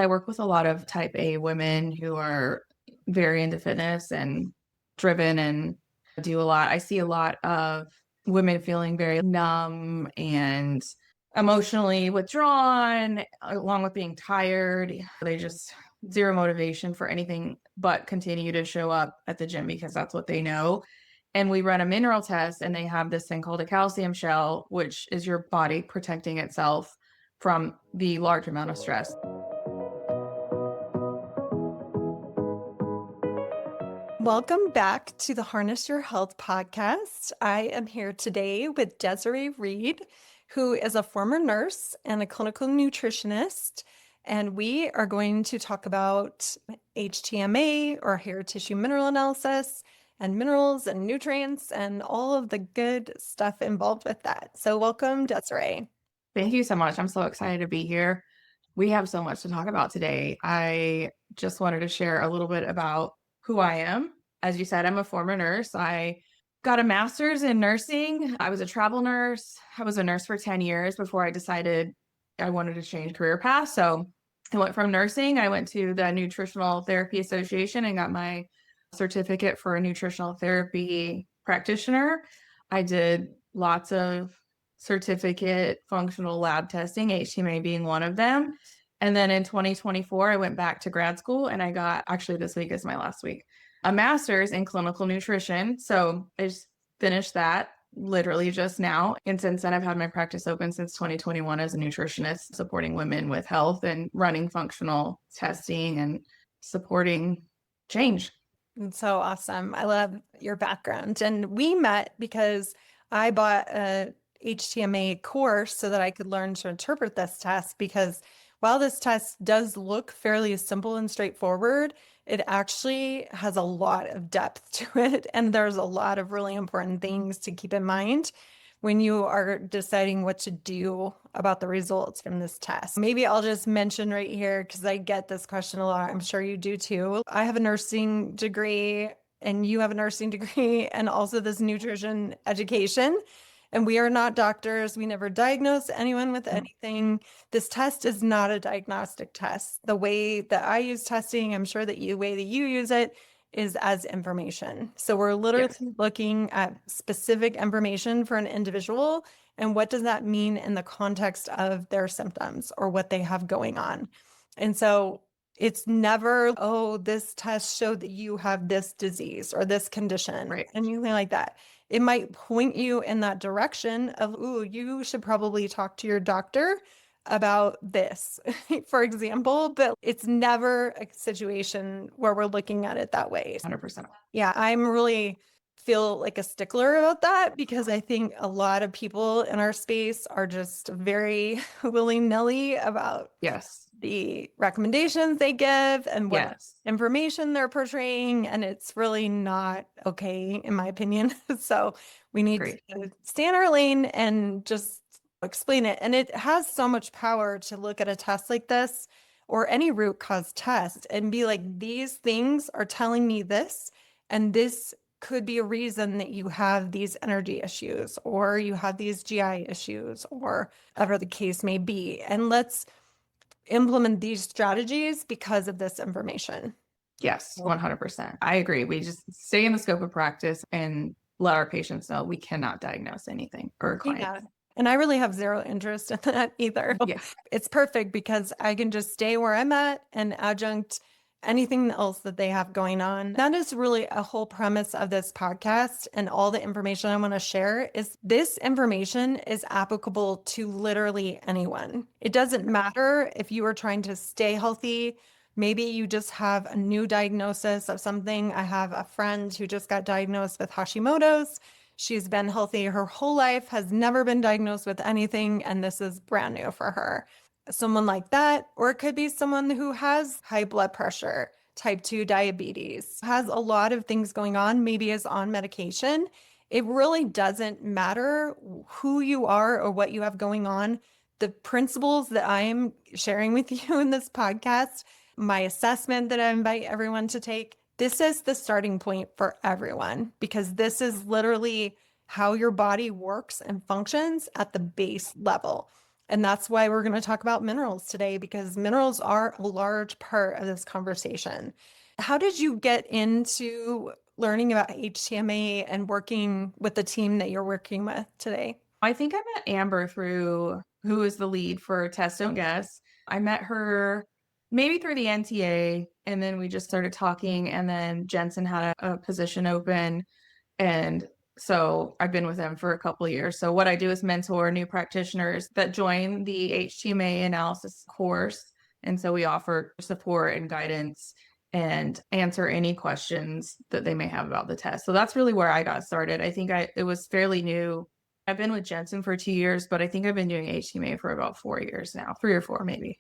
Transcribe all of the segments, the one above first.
I work with a lot of type A women who are very into fitness and driven and do a lot. I see a lot of women feeling very numb and emotionally withdrawn, along with being tired. They just zero motivation for anything but continue to show up at the gym because that's what they know. And we run a mineral test, and they have this thing called a calcium shell, which is your body protecting itself from the large amount of stress. Welcome back to the Harness Your Health podcast. I am here today with Desiree Reed, who is a former nurse and a clinical nutritionist. And we are going to talk about HTMA, or hair tissue mineral analysis, and minerals and nutrients and all of the good stuff involved with that. So welcome, Desiree. Thank you so much. I'm so excited to be here. We have so much to talk about today. I just wanted to share a little bit about who I am. As you said, I'm a former nurse. I got a master's in nursing. I was a travel nurse. I was a nurse for 10 years before I decided I wanted to change career paths. So I went from nursing, I went to the Nutritional Therapy Association and got my certificate for a nutritional therapy practitioner. I did lots of certificate functional lab testing, HTMA being one of them. And then in 2024, I went back to grad school and I got, actually this week is my last week, a master's in clinical nutrition. So I just finished that literally just now. And since then, I've had my practice open since 2021 as a nutritionist, supporting women with health and running functional testing and supporting change. It's so awesome. I love your background. And we met because I bought a HTMA course so that I could learn to interpret this test, because while this test does look fairly simple and straightforward, it actually has a lot of depth to it. And there's a lot of really important things to keep in mind when you are deciding what to do about the results from this test. Maybe I'll just mention right here, because I get this question a lot. I'm sure you do too. I have a nursing degree and you have a nursing degree and also this nutrition education. And we are not doctors. We never diagnose anyone with anything. This test is not a diagnostic test. The way that I use testing, I'm sure that the way that you use it is as information. So we're literally looking at specific information for an individual and what does that mean in the context of their symptoms or what they have going on. And so it's never, oh, this test showed that you have this disease or this condition, anything like that. It might point you in that direction of, ooh, you should probably talk to your doctor about this, for example, but it's never a situation where we're looking at it that way. 100%. Yeah, I'm really feel like a stickler about that, because I think a lot of people in our space are just very willy-nilly about the recommendations they give and what information they're portraying. And it's really not okay, in my opinion. So we need to stay in our lane and just explain it. And it has so much power to look at a test like this or any root cause test and be like, these things are telling me this, and this could be a reason that you have these energy issues or you have these GI issues or whatever the case may be. And let's implement these strategies because of this information. Yes, 100%. I agree. We just stay in the scope of practice and let our patients know we cannot diagnose anything or clients. Yeah. And I really have zero interest in that either. Yeah. It's perfect because I can just stay where I'm at and adjunct anything else that they have going on. That is really a whole premise of this podcast, and all the information I want to share is this information is applicable to literally anyone. It doesn't matter if you are trying to stay healthy. Maybe you just have a new diagnosis of something. I have a friend who just got diagnosed with Hashimoto's. She's been healthy her whole life, has never been diagnosed with anything, and this is brand new for her. Someone like that, or it could be someone who has high blood pressure, type 2 diabetes, has a lot of things going on, maybe is on medication. It really doesn't matter who you are or what you have going on. The principles that I am sharing with you in this podcast, my assessment that I invite everyone to take, this is the starting point for everyone, because this is literally how your body works and functions at the base level. And that's why we're going to talk about minerals today, because minerals are a large part of this conversation. How did you get into learning about HTMA and working with the team that you're working with today? I think I met Amber through who is the lead for Test Don't Guess. I met her maybe through the NTA, and then we just started talking, and then Jensen had a position open, and so I've been with them for a couple of years. So what I do is mentor new practitioners that join the HTMA analysis course. And so we offer support and guidance and answer any questions that they may have about the test. So that's really where I got started. I think it was fairly new. I've been with Jensen for 2 years, but I think I've been doing HTMA for about 4 years now, 3 or 4 maybe.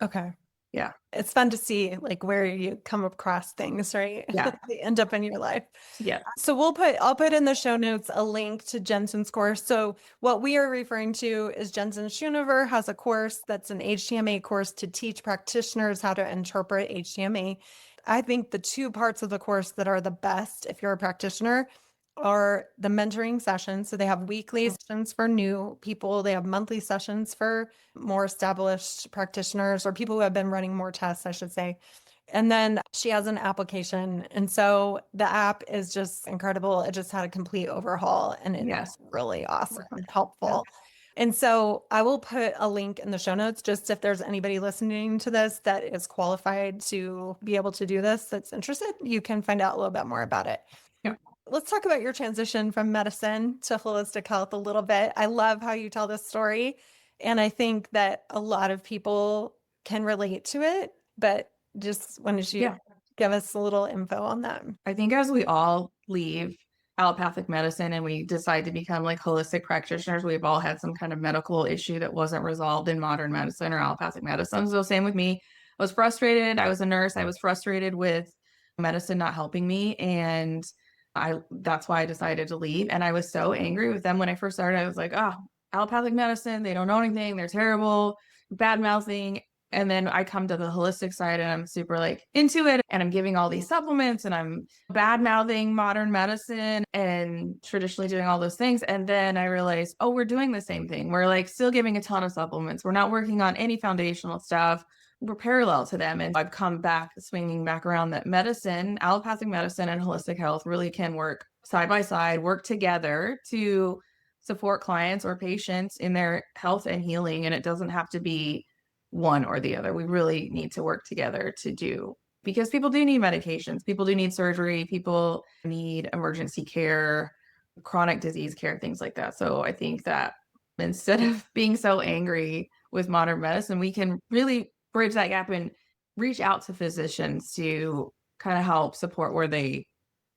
Okay. Yeah. It's fun to see like where you come across things, right? Yeah. They end up in your life. Yeah. So I'll put in the show notes a link to Jensen's course. So what we are referring to is Jensen Schoonover has a course that's an HTMA course to teach practitioners how to interpret HTMA. I think the two parts of the course that are the best if you're a practitioner are the mentoring sessions. So they have weekly sessions for new people. They have monthly sessions for more established practitioners or people who have been running more tests, I should say. And then she has an application. And so the app is just incredible. It just had a complete overhaul and it's really awesome and helpful. And so I will put a link in the show notes just if there's anybody listening to this that is qualified to be able to do this that's interested, you can find out a little bit more about it. Yeah. Let's talk about your transition from medicine to holistic health a little bit. I love how you tell this story. And I think that a lot of people can relate to it, but just wanted you to give us a little info on that. I think as we all leave allopathic medicine and we decide to become like holistic practitioners, we've all had some kind of medical issue that wasn't resolved in modern medicine or allopathic medicine. So same with me. I was frustrated. I was a nurse. I was frustrated with medicine not helping me. And that's why I decided to leave. And I was so angry with them when I first started. I was like, oh, allopathic medicine, they don't know anything. They're terrible, bad mouthing. And then I come to the holistic side and I'm super like into it. And I'm giving all these supplements and I'm bad mouthing modern medicine and traditionally doing all those things. And then I realized, oh, we're doing the same thing. We're like still giving a ton of supplements. We're not working on any foundational stuff. We're parallel to them. And I've come back, swinging back around that medicine, allopathic medicine and holistic health really can work side by side, work together to support clients or patients in their health and healing. And it doesn't have to be one or the other. We really need to work together because people do need medications. People do need surgery. People need emergency care, chronic disease care, things like that. So I think that instead of being so angry with modern medicine, we can really bridge that gap and reach out to physicians to kind of help support where they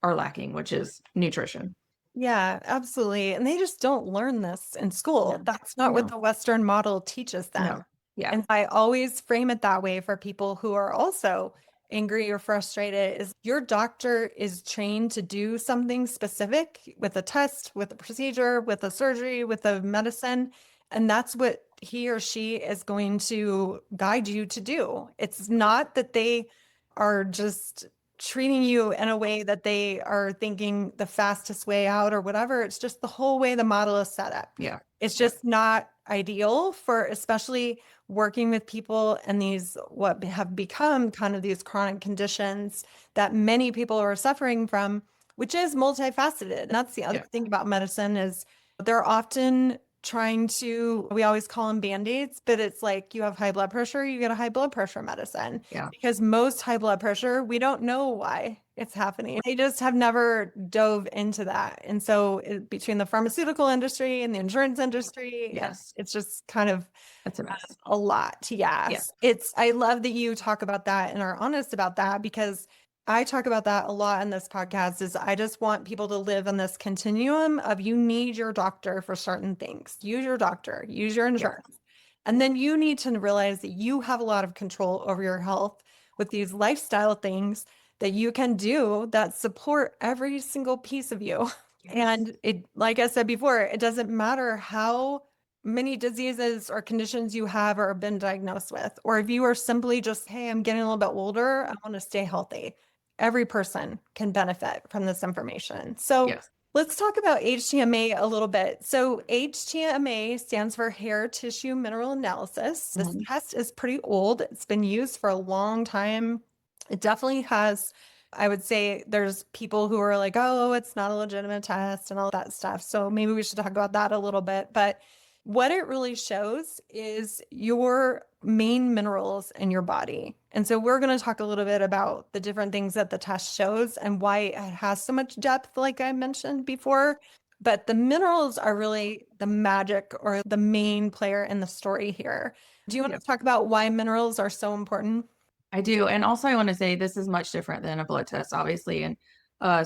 are lacking, which is nutrition. Yeah, absolutely. And they just don't learn this in school. That's not what the Western model teaches them. No. Yeah. And I always frame it that way for people who are also angry or frustrated is your doctor is trained to do something specific with a test, with a procedure, with a surgery, with a medicine. And that's what he or she is going to guide you to do. It's not that they are just treating you in a way that they are thinking the fastest way out or whatever. It's just the whole way the model is set up. Yeah. It's just not ideal for especially working with people and these what have become kind of these chronic conditions that many people are suffering from, which is multifaceted. And that's the other thing about medicine is they're often we always call them band-aids, but it's like you have high blood pressure, you get a high blood pressure medicine. Yeah. Because most high blood pressure, we don't know why it's happening. They just have never dove into that. And so between the pharmaceutical industry and the insurance industry, it's just kind of that's a mess. A lot. Yes. I love that you talk about that and are honest about that because I talk about that a lot in this podcast is I just want people to live on this continuum of you need your doctor for certain things. Use your doctor, use your insurance. And then you need to realize that you have a lot of control over your health with these lifestyle things that you can do that support every single piece of you. And it, like I said before, it doesn't matter how many diseases or conditions you have or have been diagnosed with, or if you are simply just, hey, I'm getting a little bit older, I want to stay healthy. Every person can benefit from this information. So Let's talk about HTMA a little bit. So HTMA stands for hair tissue mineral analysis. This Mhm. test is pretty old. It's been used for a long time. It definitely has, I would say there's people who are like, oh, it's not a legitimate test and all that stuff. So maybe we should talk about that a little bit. But what it really shows is your main minerals in your body. And so we're going to talk a little bit about the different things that the test shows and why it has so much depth, like I mentioned before. But the minerals are really the magic or the main player in the story here. Do you want Yeah, to talk about why minerals are so important? I do. And also I want to say this is much different than a blood test, obviously. And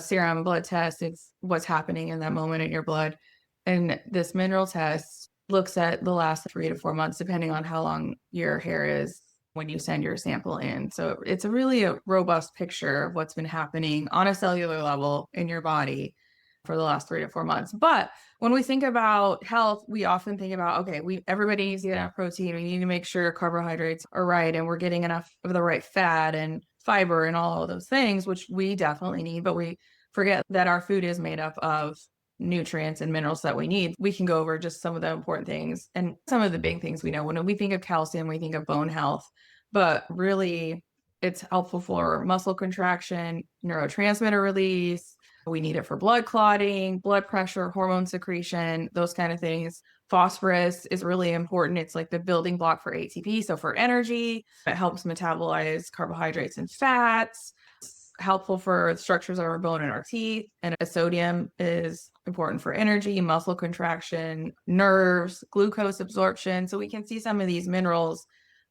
serum blood test, it's what's happening in that moment in your blood. And this mineral test looks at the last 3 to 4 months, depending on how long your hair is when you send your sample in. So it's a really a robust picture of what's been happening on a cellular level in your body for the last 3 to 4 months. But when we think about health, we often think about, okay, we everybody needs to get enough protein. We need to make sure carbohydrates are right and we're getting enough of the right fat and fiber and all of those things, which we definitely need, but we forget that our food is made up of nutrients and minerals that we need. We can go over just some of the important things and some of the big things we know. When we think of calcium, we think of bone health, but really it's helpful for muscle contraction, neurotransmitter release. We need it for blood clotting, blood pressure, hormone secretion, those kind of things. Phosphorus is really important. It's like the building block for ATP. So for energy, it helps metabolize carbohydrates and fats. It's helpful for structures of our bone and our teeth. And sodium is important for energy, muscle contraction, nerves, glucose absorption. So we can see some of these minerals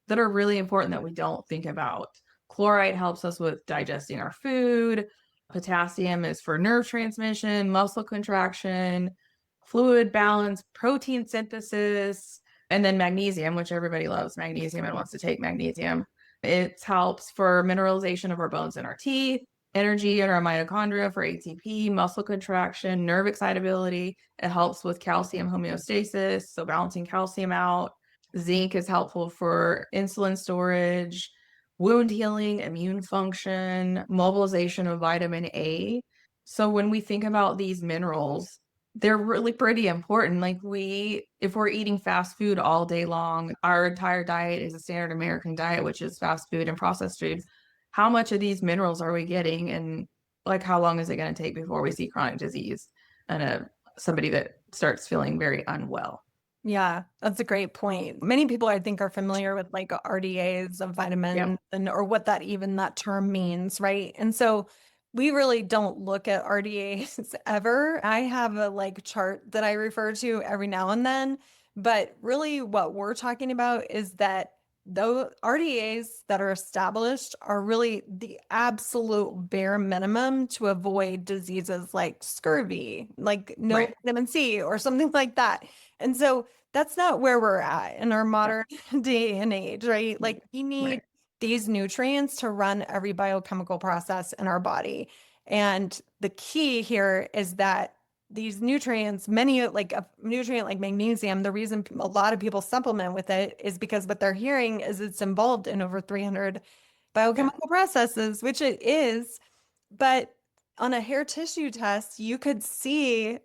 that are really important that we don't think about. Chloride helps us with digesting our food. Potassium is for nerve transmission, muscle contraction, fluid balance, protein synthesis, and then magnesium, which everybody loves magnesium and wants to take magnesium. It helps for mineralization of our bones and our teeth, energy in our mitochondria for ATP, muscle contraction, nerve excitability. It helps with calcium homeostasis, so balancing calcium out. Zinc is helpful for insulin storage, wound healing, immune function, mobilization of vitamin A. So when we think about these minerals, they're really pretty important. Like if we're eating fast food all day long, our entire diet is a standard American diet, which is fast food and processed food. How much of these minerals are we getting? And like, how long is it going to take before we see chronic disease and somebody that starts feeling very unwell? Yeah, that's a great point. Many people I think are familiar with like RDAs of Yep. vitamins and or what that even that term means, right? And so we really don't look at RDAs ever. I have a like chart that I refer to every now and then, but really what we're talking about is that those RDAs that are established are really the absolute bare minimum to avoid diseases like scurvy, like no Right. vitamin C or something like that. And so that's not where we're at in our Yep. modern day and age, right? Like we Right. need these nutrients to run every biochemical process in our body. And the key here is that these nutrients, many like a nutrient like magnesium, the reason a lot of people supplement with it is because what they're hearing is it's involved in over 300 Yeah. biochemical processes, which it is. But on a hair tissue test, you could see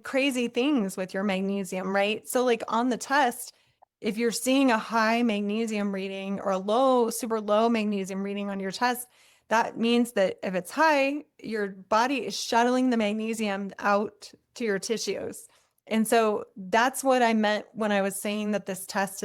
crazy things with your magnesium, right? So like on the test, if you're seeing a high magnesium reading or a low, super low magnesium reading on your test, that means that if it's high, your body is shuttling the magnesium out to your tissues. And so that's what I meant when I was saying that this test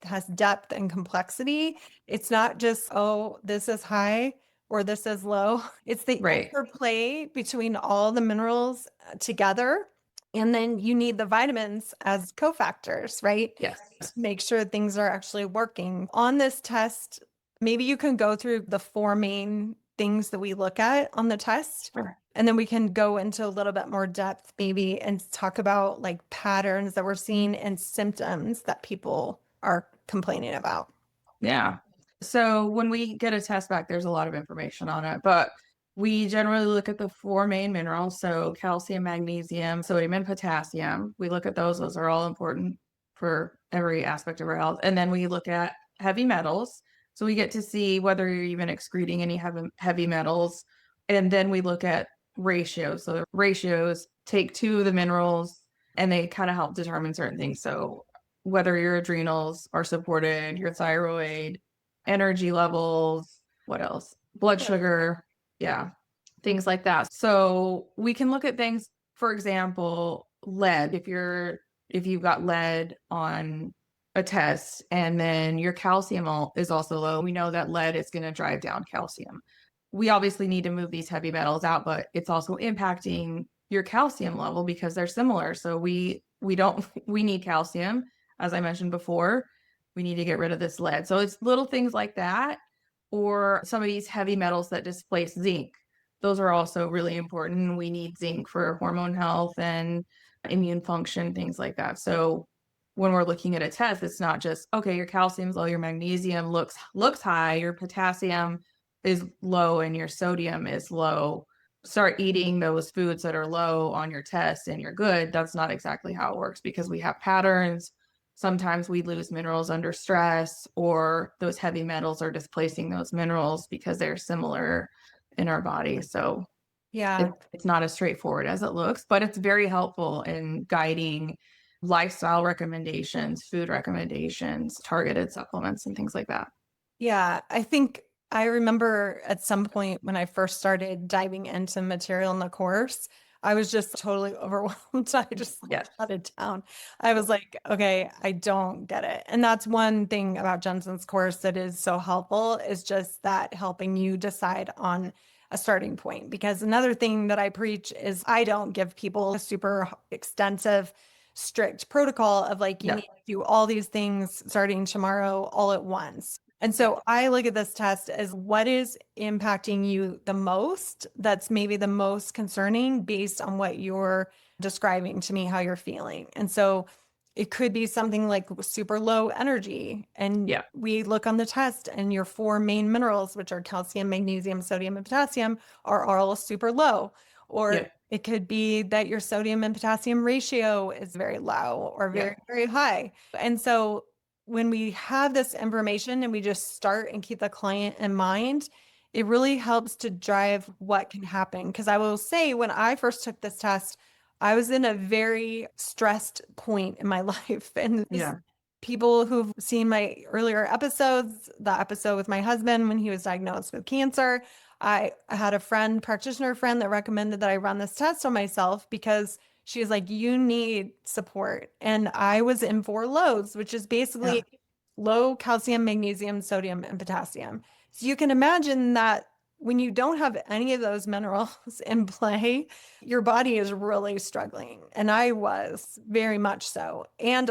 has depth and complexity. It's not just, oh, this is high or this is low. It's the Right. interplay between all the minerals together. And then you need the vitamins as cofactors, right? Yes. Make sure things are actually working. On this test, maybe you can go through the four main things that we look at on the test. Sure. And then we can go into a little bit more depth, maybe, and talk about like patterns that we're seeing and symptoms that people are complaining about. Yeah. So when we get a test back, there's a lot of information on it, but we generally look at the four main minerals. So calcium, magnesium, sodium, and potassium. We look at those. Those are all important for every aspect of our health. And then we look at heavy metals. So we get to see whether you're even excreting any heavy metals. And then we look at ratios. So the ratios take two of the minerals and they kind of help determine certain things. So whether your adrenals are supported, your thyroid, energy levels, what else? Blood sugar, yeah, things like that. So we can look at things, for example, lead. If you've got lead on a test and then your calcium is also low, we know that lead is going to drive down calcium. We obviously need to move these heavy metals out, but it's also impacting your calcium level because they're similar. So we need calcium, as I mentioned before. We need to get rid of this lead. So it's little things like that, or some of these heavy metals that displace zinc. Those are also really important. We need zinc for hormone health and immune function, things like that. So when we're looking at a test, it's not just, okay, your calcium's low, your magnesium looks high, your potassium is low, and your sodium is low. Start eating those foods that are low on your test and you're good. That's not exactly how it works because we have patterns. Sometimes we lose minerals under stress, or those heavy metals are displacing those minerals because they're similar in our body. So Yeah. it's not as straightforward as it looks, but it's very helpful in guiding lifestyle recommendations, food recommendations, targeted supplements, and things like that. Yeah, I think I remember at some point when I first started diving into material in the course, I was just totally overwhelmed. I just like Yes. shut it down. I was like, okay, I don't get it. And that's one thing about Jensen's course that is so helpful, is just that helping you decide on a starting point. Because another thing that I preach is I don't give people a super extensive, strict protocol of like, you No. need to do all these things starting tomorrow all at once. And so I look at this test as what is impacting you the most, that's maybe the most concerning based on what you're describing to me, how you're feeling. And so it could be something like super low energy. And Yeah. we look on the test and your four main minerals, which are calcium, magnesium, sodium, and potassium, are all super low. Or Yeah. it could be that your sodium and potassium ratio is very low or Yeah. very, very high. And so when we have this information and we just start and keep the client in mind, it really helps to drive what can happen. Because I will say, when I first took this test, I was in a very stressed point in my life. And Yeah. people who've seen my earlier episodes, the episode with my husband when he was diagnosed with cancer, I had a practitioner friend, that recommended that I run this test on myself because she was like, you need support. And I was in four lows, which is basically low calcium, magnesium, sodium, and potassium. So you can imagine that when you don't have any of those minerals in play, your body is really struggling. And I was very much so. And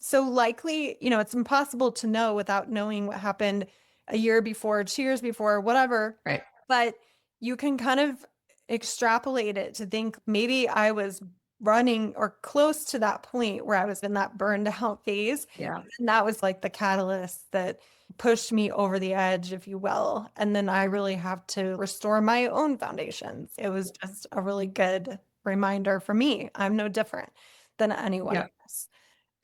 so likely, it's impossible to know without knowing what happened a year before, 2 years before, whatever. Right. But you can kind of extrapolate it to think maybe I was running or close to that point where I was in that burned out phase. Yeah. And that was like the catalyst that pushed me over the edge, if you will. And then I really have to restore my own foundations. It was just a really good reminder for me. I'm no different than anyone Yeah. else.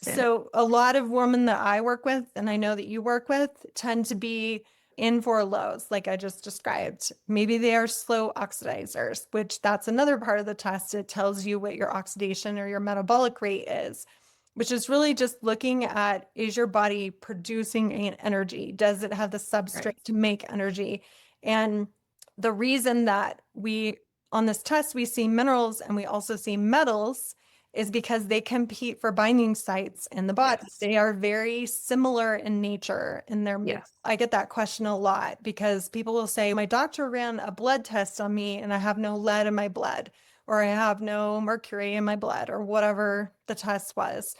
Same. So a lot of women that I work with, and I know that you work with, tend to be in for lows, like I just described. Maybe they are slow oxidizers, which that's another part of the test. It tells you what your oxidation or your metabolic rate is, which is really just looking at, is your body producing energy? Does it have the substrate Right. to make energy? And the reason that on this test, we see minerals and we also see metals is because they compete for binding sites in the body. Yes. They are very similar in nature in their. Yes. I get that question a lot because people will say, my doctor ran a blood test on me and I have no lead in my blood, or I have no mercury in my blood, or whatever the test was.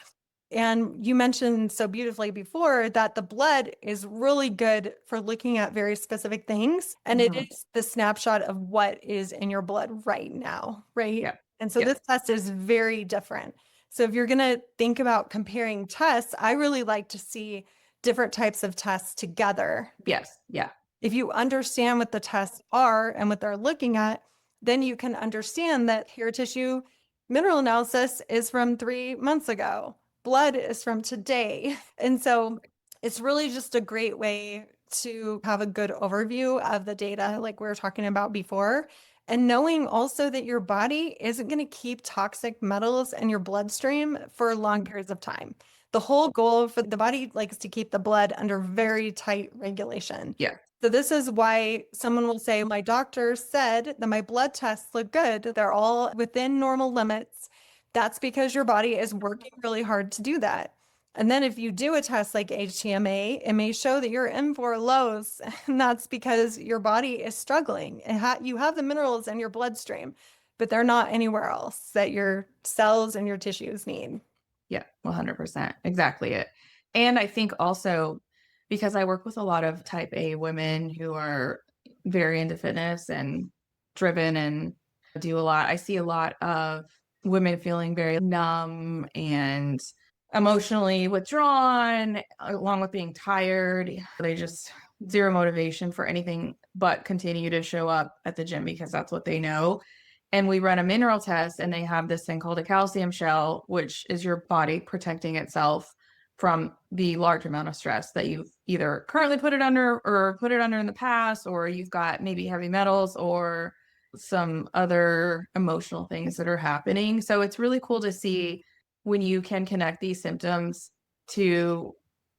And you mentioned so beautifully before that the blood is really good for looking at very specific things. And it is the snapshot of what is in your blood right now, right? Yeah. And so Yeah. this test is very different. So if you're going to think about comparing tests, I really like to see different types of tests together. Yes. Yeah. If you understand what the tests are and what they're looking at, then you can understand that hair tissue mineral analysis is from 3 months ago. Blood is from today. And so it's really just a great way to have a good overview of the data, like we were talking about before. And knowing also that your body isn't going to keep toxic metals in your bloodstream for long periods of time. The whole goal for the body likes to keep the blood under very tight regulation. Yeah. So this is why someone will say, my doctor said that my blood tests look good. They're all within normal limits. That's because your body is working really hard to do that. And then if you do a test like HTMA, it may show that you're in for lows. And that's because your body is struggling. You have the minerals in your bloodstream, but they're not anywhere else that your cells and your tissues need. Yeah, 100%. Exactly it. And I think also because I work with a lot of type A women who are very into fitness and driven and do a lot, I see a lot of women feeling very numb and emotionally withdrawn, along with being tired. They just zero motivation for anything but continue to show up at the gym because that's what they know. And we run a mineral test, and they have this thing called a calcium shell, which is your body protecting itself from the large amount of stress that you've either currently put it under or put it under in the past, or you've got maybe heavy metals or some other emotional things that are happening. So it's really cool to see when you can connect these symptoms to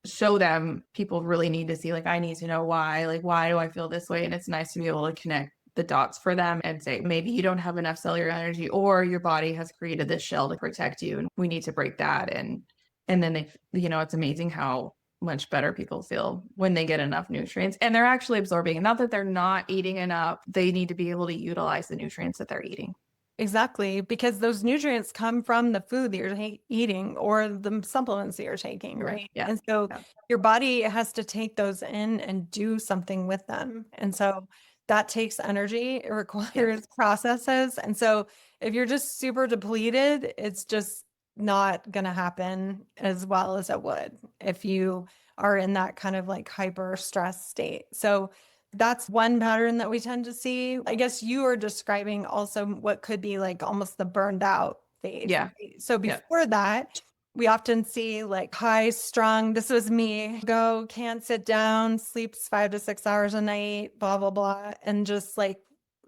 show them. People really need to see, like, I need to know why, like, why do I feel this way? And it's nice to be able to connect the dots for them and say, maybe you don't have enough cellular energy, or your body has created this shell to protect you, and we need to break that. And then they, it's amazing how much better people feel when they get enough nutrients and they're actually absorbing. Not that they're not eating enough, they need to be able to utilize the nutrients that they're eating. Exactly, because those nutrients come from the food that you're eating or the supplements that you're taking, right? Yeah. And so Yeah. your body has to take those in and do something with them. And so that takes energy, it requires processes. And so if you're just super depleted, it's just not going to happen as well as it would if you are in that kind of like hyper stress state. So that's one pattern that we tend to see. I guess you are describing also what could be like almost the burned out phase. Yeah. Right? So before that, we often see like high strung, this was me, go, can't sit down, sleeps 5 to 6 hours a night, blah, blah, blah. And just like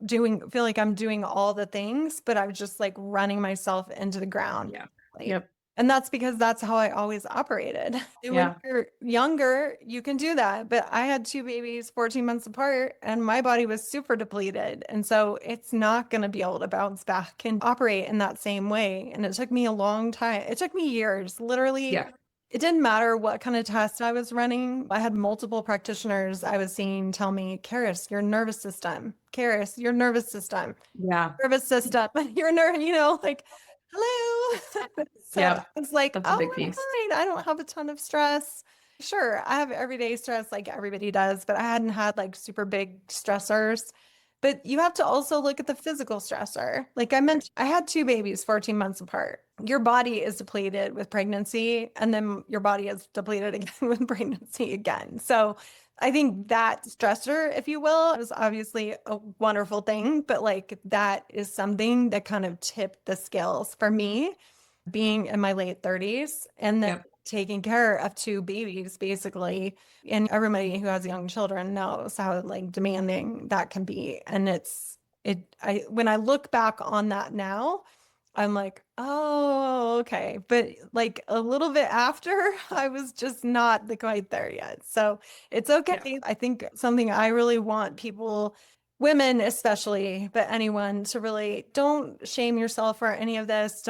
feel like I'm doing all the things, but I'm just like running myself into the ground. Yeah. Like, Yep. and that's because that's how I always operated. And when you're younger, you can do that. But I had two babies 14 months apart, and my body was super depleted. And so it's not going to be able to bounce back and operate in that same way. And it took me a long time. It took me years, literally. Yeah. It didn't matter what kind of test I was running. I had multiple practitioners I was seeing tell me, Karis, your nervous system. Karis, your nervous system. Yeah. Nervous system. Your nerve, like, hello. So Yeah. it's like, That's a oh, big I'm piece. fine. I don't have a ton of stress. Sure, I have everyday stress like everybody does, but I hadn't had like super big stressors. But you have to also look at the physical stressor. Like I mentioned, I had two babies 14 months apart. Your body is depleted with pregnancy, and then your body is depleted again with pregnancy again. So I think that stressor, if you will, is obviously a wonderful thing, but like that is something that kind of tipped the scales for me being in my late 30s and then taking care of two babies basically. And everybody who has young children knows how like demanding that can be. And when I look back on that now, I'm like, oh, okay. But like a little bit after, I was just not quite there yet. So it's okay. Yeah. I think something I really want people, women especially, but anyone, to really don't shame yourself for any of this.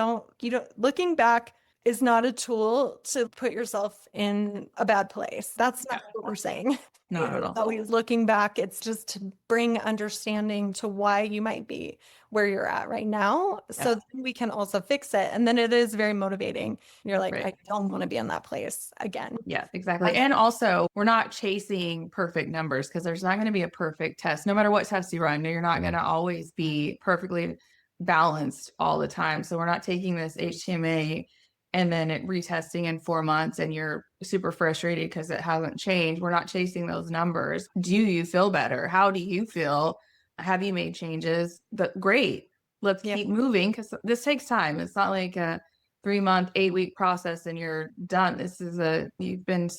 Looking back is not a tool to put yourself in a bad place. That's not what we're saying. Not at all. Always looking back, it's just to bring understanding to why you might be where you're at right now. So then we can also fix it. And then it is very motivating. You're like, I don't want to be in that place again. Yeah, exactly. And also, we're not chasing perfect numbers because there's not going to be a perfect test. No matter what test you run, you're not going to always be perfectly balanced all the time. So we're not taking this HTMA and then retesting in 4 months and you're super frustrated because it hasn't changed. We're not chasing those numbers. Do you feel better? How do you feel? Have you made changes? Great. Let's keep moving because this takes time. It's not like a 3-month, 8-week process and you're done. You've been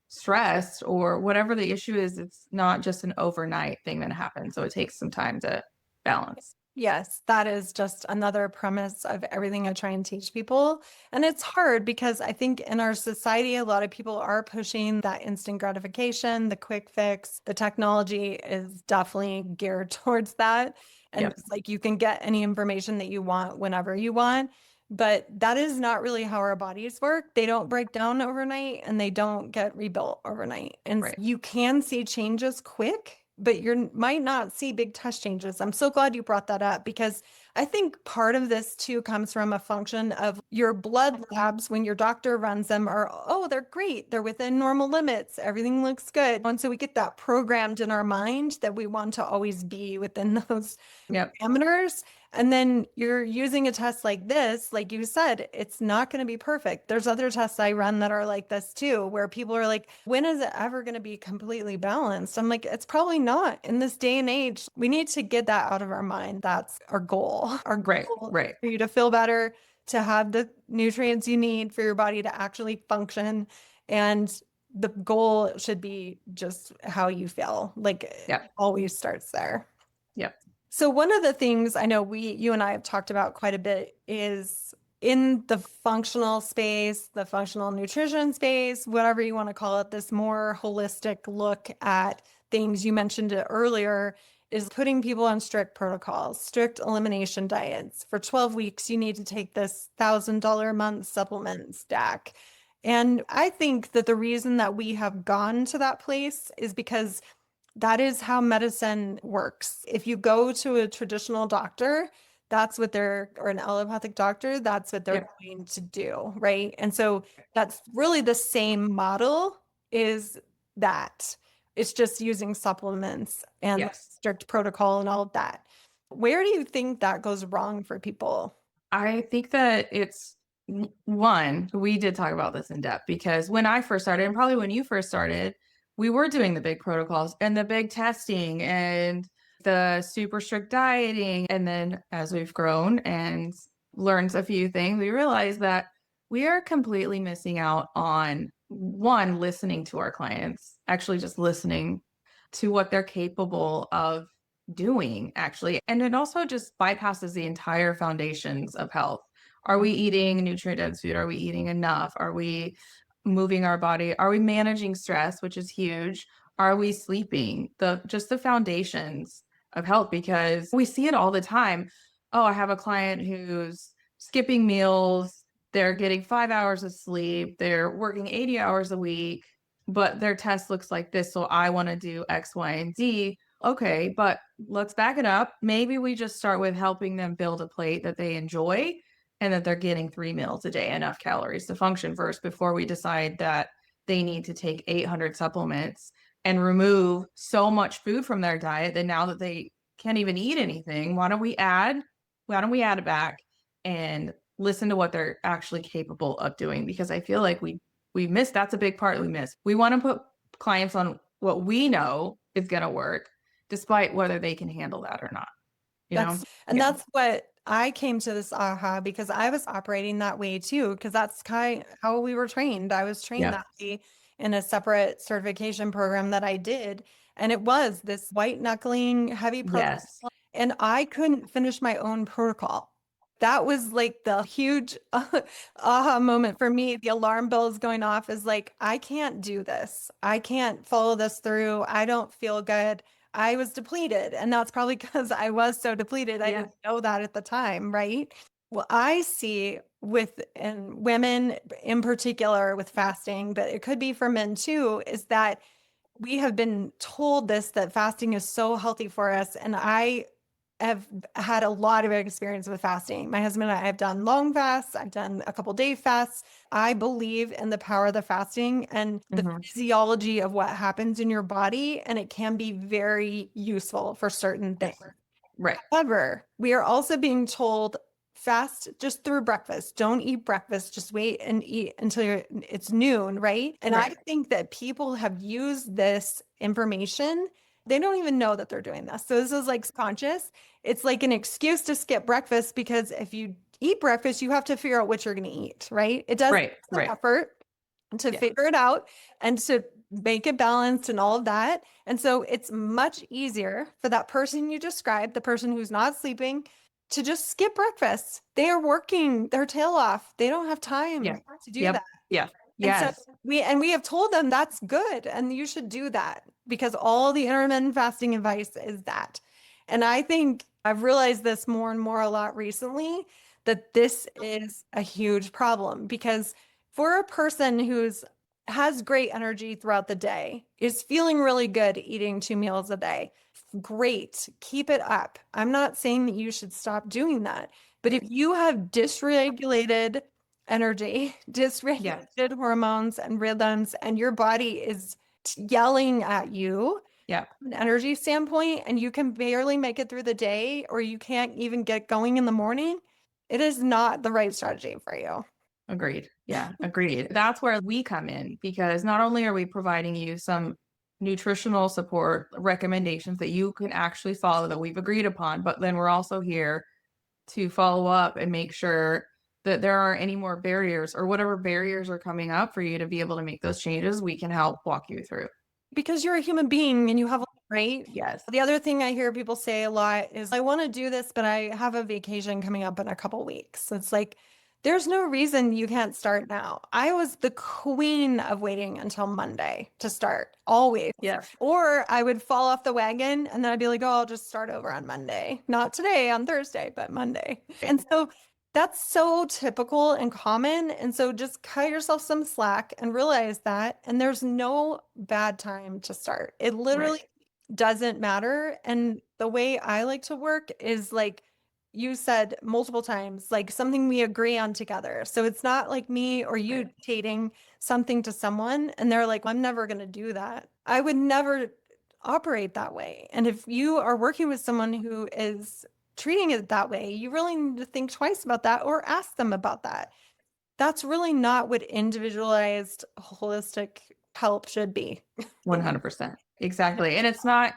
stressed or whatever the issue is. It's not just an overnight thing that happens. So it takes some time to balance. Yes, that is just another premise of everything I try and teach people. And it's hard because I think in our society, a lot of people are pushing that instant gratification, the quick fix. The technology is definitely geared towards that. And Yep. it's like you can get any information that you want whenever you want. But that is not really how our bodies work. They don't break down overnight and they don't get rebuilt overnight. And Right. you can see changes quick, but you might not see big test changes. I'm so glad you brought that up because I think part of this too comes from a function of your blood labs when your doctor runs them are, oh, they're great. They're within normal limits. Everything looks good. And so we get that programmed in our mind that we want to always be within those Yep. parameters. And then you're using a test like this, like you said, it's not going to be perfect. There's other tests I run that are like this too, where people are like, when is it ever going to be completely balanced? I'm like, it's probably not in this day and age. We need to get that out of our mind. That's our goal. Our Right. goal is Right. for you to feel better, to have the nutrients you need for your body to actually function. And the goal should be just how you feel. Like it Yep. always starts there. Yep. So one of the things I know you and I have talked about quite a bit is in the functional space, the functional nutrition space, whatever you want to call it, this more holistic look at things. You mentioned it earlier, is putting people on strict protocols, strict elimination diets. For 12 weeks, you need to take this $1,000 a month supplement stack. And I think that the reason that we have gone to that place is because that is how medicine works. If you go to a traditional doctor, that's what they're, or an allopathic doctor, that's what they're Yep. going to do, right? And so that's really the same model is that. It's just using supplements and Yes. strict protocol and all of that. Where do you think that goes wrong for people? I think that it's one, we did talk about this in depth because when I first started, and probably when you first started, we were doing the big protocols and the big testing and the super strict dieting. And then as we've grown and learned a few things, we realized that we are completely missing out on one, listening to our clients, actually just listening to what they're capable of doing, actually. And it also just bypasses the entire foundations of health. Are we eating nutrient dense food? Are we eating enough? Are we moving our body? Are we managing stress, which is huge? Are we sleeping? The foundations of health, because we see it all the time. Oh, I have a client who's skipping meals. They're getting 5 hours of sleep. They're working 80 hours a week, but their test looks like this. So I want to do X, Y, and Z. Okay, but let's back it up. Maybe we just start with helping them build a plate that they enjoy and that they're getting 3 meals a day, enough calories to function first before we decide that they need to take 800 supplements and remove so much food from their diet that now that they can't even eat anything, why don't we add it back and listen to what they're actually capable of doing? Because I feel like we miss, that's a big part we miss. We want to put clients on what we know is going to work, despite whether they can handle that or not, you know? And Yeah. that's what I came to this aha because I was operating that way too, because that's kind of how we were trained. I was trained Yeah. that way in a separate certification program that I did. And it was this white knuckling heavy protocol. Yes. And I couldn't finish my own protocol. That was like the huge aha moment for me. The alarm bells going off is like, I can't do this. I can't follow this through. I don't feel good. I was depleted. And that's probably because I was so depleted. I Yeah. didn't know that at the time, right? Well, I see with and women in particular with fasting, but it could be for men too, is that we have been told this that fasting is so healthy for us. And I have had a lot of experience with fasting. My husband and I have done long fasts. I've done a couple day fasts. I believe in the power of the fasting and the Hmm. physiology of what happens in your body. And it can be very useful for certain things. Yes. Right. However, we are also being told fast just through breakfast. Don't eat breakfast. Just wait and eat until it's noon, right? And I Right. think that people have used this information. They don't even know that they're doing this. So this is like conscious. It's like an excuse to skip breakfast because if you eat breakfast, you have to figure out what you're going to eat, right? It does Right. take some Right. effort to Yeah. figure it out and to make it balanced and all of that. And so it's much easier for that person you described, the person who's not sleeping, to just skip breakfast. They are working their tail off. They don't have time Yeah. to do Yep. that. Yeah. And so Yes. we have told them that's good and you should do that because all the intermittent fasting advice is that. And I think I've realized this more and more a lot recently that this is a huge problem because for a person who's has great energy throughout the day, is feeling really good eating 2 meals a day, great, keep it up. I'm not saying that you should stop doing that, but if you have dysregulated energy, Yes. dysregulated hormones and rhythms, and your body is yelling at you Yep. from an energy standpoint, and you can barely make it through the day, or you can't even get going in the morning, it is not the right strategy for you. Agreed. Yeah, agreed. That's where we come in because not only are we providing you some nutritional support recommendations that you can actually follow that we've agreed upon, but then we're also here to follow up and make sure that there aren't any more barriers or whatever barriers are coming up for you to be able to make those changes, we can help walk you through. Because you're a human being and you have, right? Yes. The other thing I hear people say a lot is, I want to do this, but I have a vacation coming up in a couple weeks. It's like, there's no reason you can't start now. I was the queen of waiting until Monday to start, always. Yes. Or I would fall off the wagon and then I'd be like, oh, I'll just start over on Monday. Not today, on Thursday, but Monday. And so that's so typical and common. And so just cut yourself some slack and realize that. And there's no bad time to start. It literally doesn't matter. And the way I like to work is like you said multiple times, like something we agree on together. So it's not like me or you dictating something to someone and they're like, I'm never going to do that. I would never operate that way. And if you are working with someone who is treating it that way, you really need to think twice about that or ask them about that. That's really not what individualized holistic help should be. 100%. Exactly. And it's not,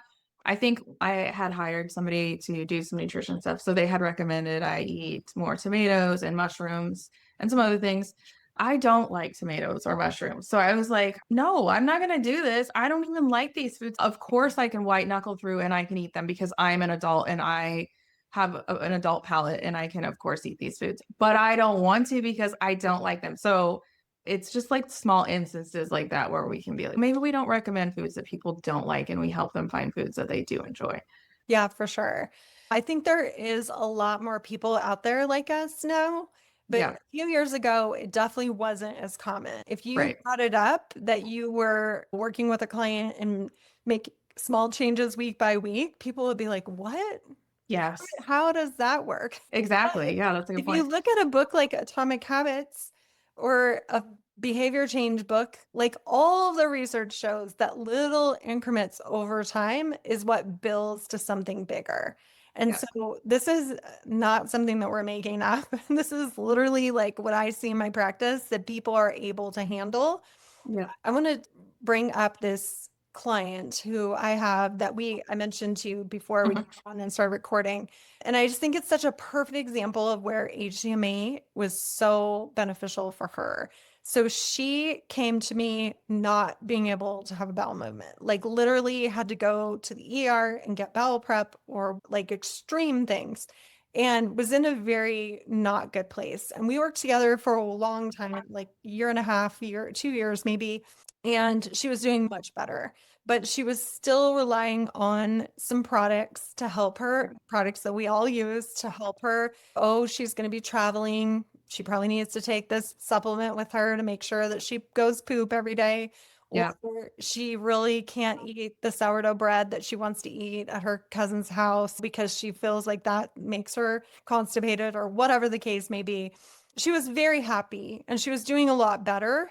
I think I had hired somebody to do some nutrition stuff. So they had recommended I eat more tomatoes and mushrooms and some other things. I don't like tomatoes or mushrooms. So I was like, no, I'm not going to do this. I don't even like these foods. Of course, I can white knuckle through and I can eat them because I'm an adult and I have an adult palate and I can, of course, eat these foods. But I don't want to because I don't like them. So it's just like small instances like that where we can be like, maybe we don't recommend foods that people don't like and we help them find foods that they do enjoy. Yeah, for sure. I think there is a lot more people out there like us now, but Yeah. a few years ago, it definitely wasn't as common. If you Right. brought it up that you were working with a client and make small changes week by week, people would be like, what? Yes. How does that work? Exactly. Yeah, that's a good If you point. look at a book like Atomic Habits or a behavior change book, like all of the research shows that little increments over time is what builds to something bigger. And Yeah. so this is not something that we're making up. This is literally like what I see in my practice that people are able to handle. Yeah. I want to bring up this client who I have that I mentioned to you before we Mhm. got on and started recording. And I just think it's such a perfect example of where HTMA was so beneficial for her. So she came to me not being able to have a bowel movement, like literally had to go to the ER and get bowel prep or like extreme things and was in a very not good place. And we worked together for a long time, like year and a half, 2 years maybe. And she was doing much better, but she was still relying on some products to help her, products that we all use to help her. Oh, she's going to be traveling. She probably needs to take this supplement with her to make sure that she goes poop every day. Or Yeah. she really can't eat the sourdough bread that she wants to eat at her cousin's house because she feels like that makes her constipated or whatever the case may be. She was very happy and she was doing a lot better,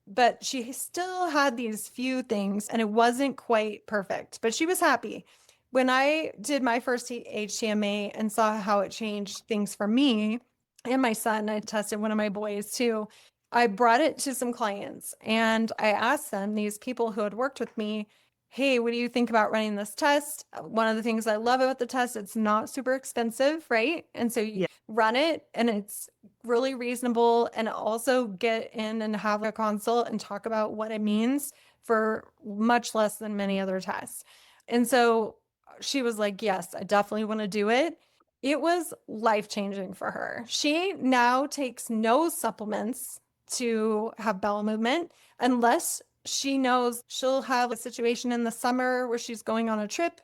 but she still had these few things and it wasn't quite perfect, but she was happy. When I did my first HTMA and saw how it changed things for me and my son, I tested one of my boys too. I brought it to some clients and I asked them, these people who had worked with me, hey, what do you think about running this test? One of the things I love about the test, it's not super expensive, right? And so you Yeah. run it and it's really reasonable, and also get in and have a consult and talk about what it means for much less than many other tests. And so she was like, yes, I definitely want to do it. It was life-changing for her. She now takes no supplements to have bowel movement unless she knows she'll have a situation in the summer where she's going on a trip,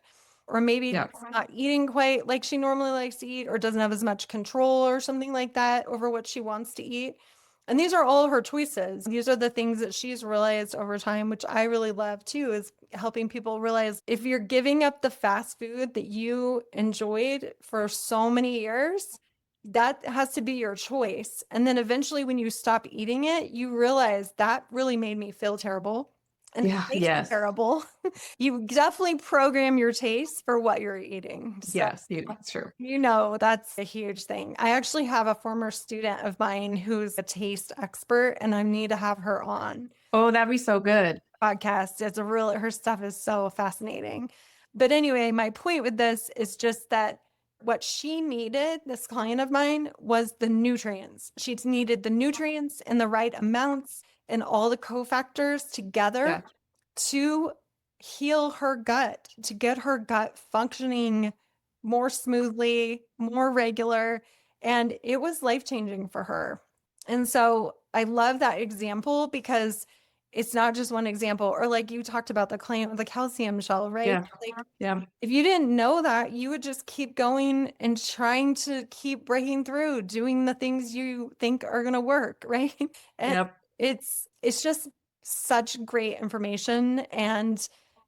or maybe Yeah. not eating quite like she normally likes to eat, or doesn't have as much control or something like that over what she wants to eat. And these are all her choices. These are the things that she's realized over time, which I really love too, is helping people realize if you're giving up the fast food that you enjoyed for so many years, that has to be your choice. And then eventually, when you stop eating it, you realize that really made me feel terrible and Yeah. taste Yes. terrible. You definitely program your taste for what you're eating. So Yes. That's true. that's a huge thing. I actually have a former student of mine who's a taste expert, and I need to have her on Oh, that'd be so good. podcast. Her stuff is so fascinating. But anyway, my point with this is just that what she needed, this client of mine, was the nutrients. She needed the nutrients in the right amounts and all the cofactors together Yeah. to heal her gut, to get her gut functioning more smoothly, more regular. And it was life changing for her. And so I love that example because it's not just one example. Or like you talked about the client with the calcium shell, right? Yeah. Like Yeah. if you didn't know that, you would just keep going and trying to keep breaking through, doing the things you think are going to work, right? And Yep. it's just such great information, and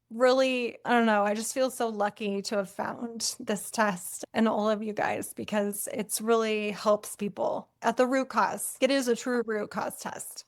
really, I don't know, I just feel so lucky to have found this test and all of you guys because it's really helps people at the root cause. It is a true root cause test.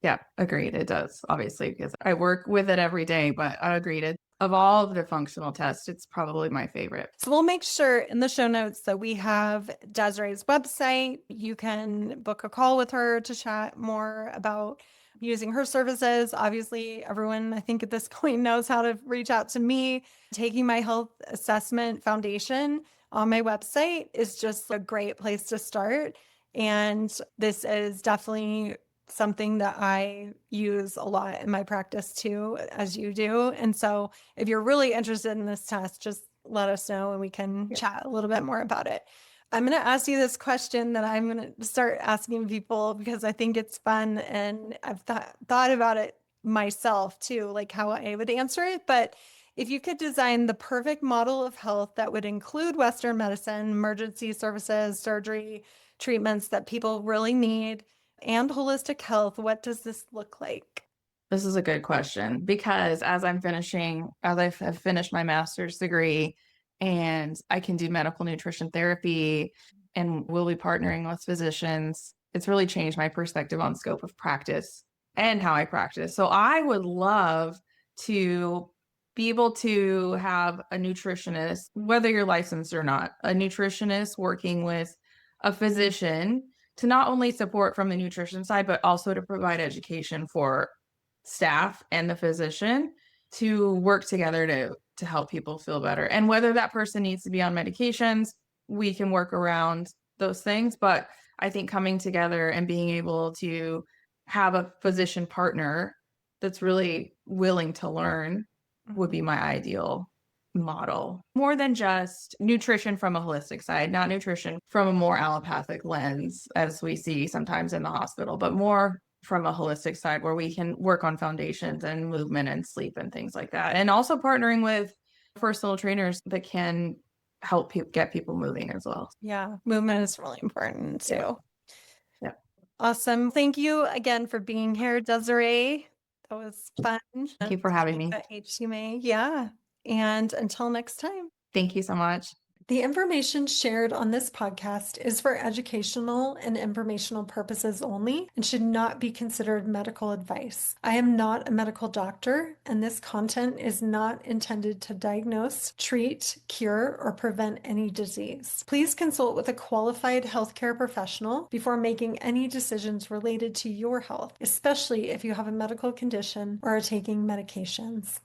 Yeah. Agreed. It does, obviously, because I work with it every day, but I agreed. Of all of the functional tests, it's probably my favorite. So we'll make sure in the show notes that we have Desiree's website. You can book a call with her to chat more about using her services. Obviously, everyone I think at this point knows how to reach out to me. Taking my health assessment foundation on my website is just a great place to start. And this is definitely something that I use a lot in my practice too, as you do. And so if you're really interested in this test, just let us know and we can chat a little bit more about it. I'm going to ask you this question that I'm going to start asking people because I think it's fun, and I've thought about it myself too, like how I would answer it. But if you could design the perfect model of health that would include Western medicine, emergency services, surgery, treatments that people really need, and holistic health, what does this look like? This is a good question because as I've finished my master's degree and I can do medical nutrition therapy and will be partnering with physicians, it's really changed my perspective on scope of practice and how I practice. So I would love to be able to have a nutritionist, whether you're licensed or not, a nutritionist working with a physician to not only support from the nutrition side, but also to provide education for staff and the physician to work together to help people feel better. And whether that person needs to be on medications, we can work around those things. But I think coming together and being able to have a physician partner that's really willing to learn would be my ideal model. More than just nutrition from a holistic side, not nutrition from a more allopathic lens, as we see sometimes in the hospital, but more from a holistic side where we can work on foundations and movement and sleep and things like that. And also partnering with personal trainers that can help get people moving as well. Yeah, movement is really important too. Yeah. Yeah. Awesome. Thank you again for being here, Desiree. That was fun. Thank you for having me. At HTMA. Yeah. And until next time. Thank you so much. The information shared on this podcast is for educational and informational purposes only and should not be considered medical advice. I am not a medical doctor, and this content is not intended to diagnose, treat, cure, or prevent any disease. Please consult with a qualified healthcare professional before making any decisions related to your health, especially if you have a medical condition or are taking medications.